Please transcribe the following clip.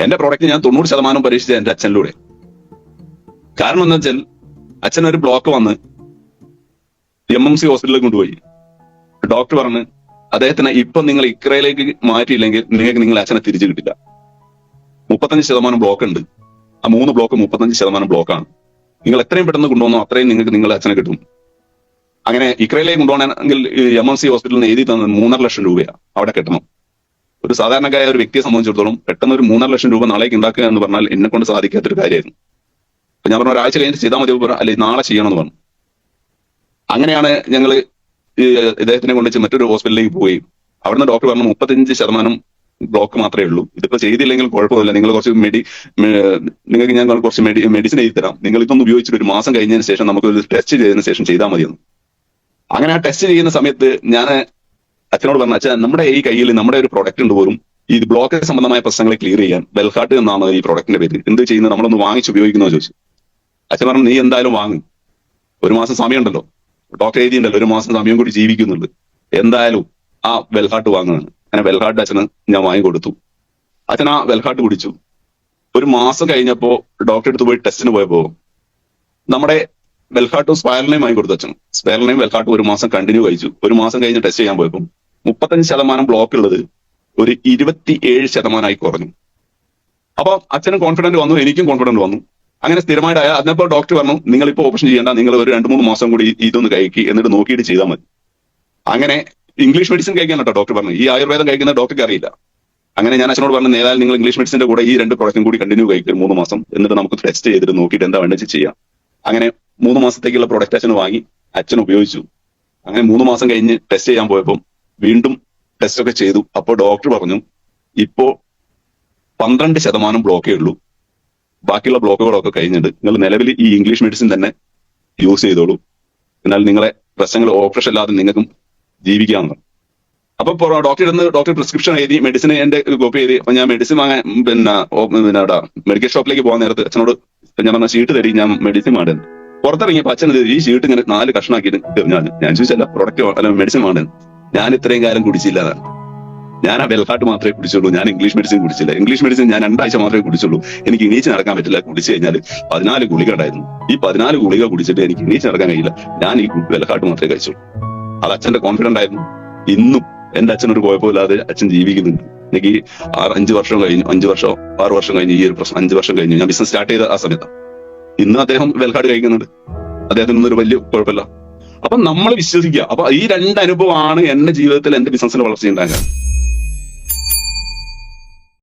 എന്റെ പ്രോഡക്റ്റ് ഞാൻ 90% പരീക്ഷിച്ചത് എന്റെ അച്ഛനിലൂടെ. കാരണം എന്താ വെച്ചാൽ അച്ഛനൊരു ബ്ലോക്ക് വന്ന് MMC ഹോസ്പിറ്റലിൽ കൊണ്ടുപോയി. ഡോക്ടർ പറഞ്ഞ് അദ്ദേഹത്തിന് ഇപ്പൊ നിങ്ങൾ ഇക്രയിലേക്ക് മാറ്റിയില്ലെങ്കിൽ നിങ്ങൾക്ക് നിങ്ങളെ അച്ഛനെ തിരിച്ചു കിട്ടില്ല. 35% ബ്ലോക്ക് ഉണ്ട്. ആ 3 ബ്ലോക്ക് 35% ബ്ലോക്കാണ്. നിങ്ങൾ എത്രയും പെട്ടെന്ന് കൊണ്ടുവന്നോ അത്രയും നിങ്ങൾക്ക് നിങ്ങളുടെ അച്ഛനെ കിട്ടും. അങ്ങനെ ഇക്രയിലേക്ക് കൊണ്ടുപോകണമെങ്കിൽ MMC ഹോസ്പിറ്റലിൽ നിന്ന് എഴുതി തന്നത് 3.5 ലക്ഷം രൂപയാണ് അവിടെ കിട്ടണം. ഒരു സാധാരണക്കാരായ ഒരു വ്യക്തിയെ സംബന്ധിച്ചിടത്തോളം പെട്ടെന്ന് ഒരു 3.5 ലക്ഷം രൂപ നാളേക്ക് ഉണ്ടാക്കുക എന്ന് പറഞ്ഞാൽ എന്നെ കൊണ്ട് സാധിക്കാത്തൊരു കാര്യമായിരുന്നു. അപ്പൊ ഞാൻ പറഞ്ഞു ഒരാഴ്ച കഴിഞ്ഞിട്ട് ചെയ്താൽ മതി, അല്ലെ നാളെ ചെയ്യണമെന്ന് പറഞ്ഞു. അങ്ങനെയാണ് ഞങ്ങൾ ഇദ്ദേഹത്തിനെ കൊണ്ടുവച്ച് മറ്റൊരു ഹോസ്പിറ്റലിലേക്ക് പോയി. അവിടുന്ന് ഡോക്ടർ പറഞ്ഞു 35% ബ്ലോക്ക് മാത്രമേ ഉള്ളൂ. ഇതിപ്പോ ചെയ്തില്ലെങ്കിൽ കുഴപ്പമില്ല, നിങ്ങൾ കുറച്ച് നിങ്ങൾക്ക് ഞാൻ കുറച്ച് മെഡിസിൻ എഴുതി തരാം, നിങ്ങൾ ഇതൊന്ന് ഉപയോഗിച്ചിട്ട് ഒരു മാസം കഴിഞ്ഞതിന് ശേഷം നമുക്ക് ഒരു ടെസ്റ്റ് ചെയ്തതിന് ശേഷം ചെയ്താൽ മതിയെന്ന്. അങ്ങനെ ആ ടെസ്റ്റ് ചെയ്യുന്ന സമയത്ത് ഞാൻ അച്ഛനോട് പറഞ്ഞു, അച്ഛൻ നമ്മുടെ ഈ കയ്യിൽ നമ്മുടെ ഒരു പ്രൊഡക്റ്റ് ഉണ്ട് പോലും ഈ ബ്ലോക്ക് സംബന്ധമായ പ്രശ്നങ്ങളെ ക്ലിയർ ചെയ്യാൻ, വെൽഹാർട്ട് എന്നാണ് ഈ പ്രൊഡക്റ്റിന്റെ പേര്, എന്ത് ചെയ്യുന്നത് നമ്മളൊന്ന് വാങ്ങിച്ച് ഉപയോഗിക്കുന്നോ ചോദിച്ചു. അച്ഛൻ പറഞ്ഞു നീ എന്തായാലും വാങ്ങും, 1 മാസം സമയമുണ്ടല്ലോ, ഡോക്ടർ എഴുതിയുണ്ടല്ലോ 1 മാസം സമയം കൂടി ജീവിക്കുന്നുണ്ട്, എന്തായാലും ആ വെൽഹാർട്ട് വാങ്ങുന്നതാണ്. അങ്ങനെ വെൽഹാർട്ട് അച്ഛന് ഞാൻ വാങ്ങിക്കൊടുത്തു. അച്ഛൻ ആ വെൽഹാർട്ട് കുടിച്ചു. 1 മാസം കഴിഞ്ഞപ്പോ ഡോക്ടറെ അടുത്ത് പോയി ടെസ്റ്റിന് പോയപ്പോ നമ്മുടെ വെൽഹാർട്ടും സ്പൈറലിനെയും വാങ്ങിക്കൊടുത്തു അച്ഛൻ. സ്പൈറലിനെയും വെൽഹാർട്ടും 1 മാസം കണ്ടിന്യൂ കഴിച്ചു. 1 മാസം കഴിഞ്ഞ് ടെസ്റ്റ് ചെയ്യാൻ പോയപ്പോൾ 35% ബ്ലോക്ക് ഉള്ളത് ഒരു 27% കുറഞ്ഞു. അപ്പൊ അച്ഛനും കോൺഫിഡന്റ് വന്നു, എനിക്കും കോൺഫിഡന്റ് വന്നു. അങ്ങനെ സ്ഥിരമായിട്ടായ അതിനപ്പോ ഡോക്ടർ പറഞ്ഞു നിങ്ങളിപ്പോ ഓപ്പറേഷൻ ചെയ്യേണ്ട, നിങ്ങൾ ഒരു 2-3 മാസം കൂടി ഇതൊന്ന് കഴിക്കി എന്നിട്ട് നോക്കിയിട്ട് ചെയ്താൽ മതി. അങ്ങനെ ഇംഗ്ലീഷ് മെഡിസിൻ കഴിക്കാൻ കേട്ടോ ഡോക്ടർ പറഞ്ഞു, ഈ ആയുർവേദം കഴിക്കുന്ന ഡോക്ടർക്ക് അറിയില്ല. അങ്ങനെ ഞാൻ അച്ഛനോട് പറഞ്ഞു നേതാൽ നിങ്ങൾ ഇംഗ്ലീഷ് മെഡിസിന്റെ കൂടെ ഈ 2 പ്രൊഡക്റ്റും കൂടി കണ്ടിന്യൂ കഴിക്കും 3 മാസം, എന്നിട്ട് നമുക്ക് ടെസ്റ്റ് ചെയ്തിട്ട് നോക്കിയിട്ട് എന്താ വേണ്ടത് ചെയ്യാം. അങ്ങനെ 3 മാസത്തേക്കുള്ള പ്രൊഡക്റ്റ് അച്ഛന് വാങ്ങി, അച്ഛൻ ഉപയോഗിച്ചു. അങ്ങനെ 3 മാസം കഴിഞ്ഞ് ടെസ്റ്റ് ചെയ്യാൻ പോയപ്പോൾ വീണ്ടും ടെസ്റ്റ് ഒക്കെ ചെയ്തു. അപ്പോൾ ഡോക്ടർ പറഞ്ഞു ഇപ്പോ 12% ബ്ലോക്കേ ഉള്ളൂ, ബാക്കിയുള്ള ബ്ലോക്കുകളൊക്കെ കഴിഞ്ഞിട്ട് നിങ്ങൾ നിലവിൽ ഈ ഇംഗ്ലീഷ് മെഡിസിൻ തന്നെ യൂസ് ചെയ്തോളൂ, എന്നാൽ നിങ്ങളെ പ്രശ്നങ്ങൾ ഓപ്പറേഷൻ അല്ലാതെ നിങ്ങൾക്കും ജീവിക്കാമെന്ന്. അപ്പൊ ഡോക്ടർ പ്രിസ്ക്രിപ്ഷൻ എഴുതി, മെഡിസിൻ എന്റെ കോപ്പി ചെയ്തി. അപ്പൊ ഞാൻ മെഡിസിൻ വാങ്ങാൻ പിന്നെ അവിടെ മെഡിക്കൽ ഷോപ്പിലേക്ക് പോകാൻ നേരത്ത് അച്ഛനോട് ഞാൻ പറഞ്ഞ ഷീട്ട് തരി, ഞാൻ മെഡിസിൻ വേണ്ടത്. പുറത്തിറങ്ങിയപ്പോ അച്ഛൻ ഈ ഷീട്ട് ഇങ്ങനെ 4 കഷ്ണാക്കിയിട്ട് ഞാൻ ചോദിച്ചല്ല പ്രൊഡക്റ്റ് അല്ല മെഡിസിൻ വേണ്ടത്. ഞാൻ ഇത്രയും കാലം കുടിച്ചില്ല, ഞാൻ ആ വെൽഹാർട്ട് മാത്രമേ കുടിച്ചുള്ളൂ, ഞാൻ ഇംഗ്ലീഷ് മെഡിസിൻ കുടിച്ചില്ല. ഇംഗ്ലീഷ് മെഡിസിൻ ഞാൻ 2 ആഴ്ച മാത്രമേ കുടിച്ചുള്ളൂ. എനിക്ക് എണീച്ച് നടക്കാൻ പറ്റില്ല. കുടിച്ചു കഴിഞ്ഞാൽ 14 ഗുളിക ഉണ്ടായിരുന്നു. ഈ 14 ഗുളിക കുടിച്ചിട്ട് എനിക്ക് എണീച്ച് നടക്കാൻ കഴിയില്ല. ഞാൻ ഈ വെൽഹാർട്ട് മാത്രമേ കഴിച്ചുള്ളൂ. അത് അച്ഛന്റെ കോൺഫിഡന്റ് ആയിരുന്നു. ഇന്നും എന്റെ അച്ഛനൊരു കുഴപ്പമില്ലാതെ അച്ഛൻ ജീവിക്കുന്നുണ്ട്. എനിക്ക് 5 വർഷം കഴിഞ്ഞു, 5 വർഷം 6 വർഷം കഴിഞ്ഞു, ഈ ഒരു പ്രശ്നം 5 വർഷം കഴിഞ്ഞു ഞാൻ ബിസിനസ് സ്റ്റാർട്ട് ചെയ്ത ആ സമയത്ത്. ഇന്ന് അദ്ദേഹം വെൽഹാർട്ട് കഴിക്കുന്നുണ്ട്, അദ്ദേഹത്തിന് ഒരു വലിയ കുഴപ്പമില്ല. അപ്പൊ നമ്മൾ വിശ്വസിക്കുക. അപ്പൊ ഈ 2 അനുഭവമാണ് എന്റെ ജീവിതത്തിൽ എന്റെ ബിസിനസ്സിൽ വളർച്ച ഉണ്ടാക്കുക.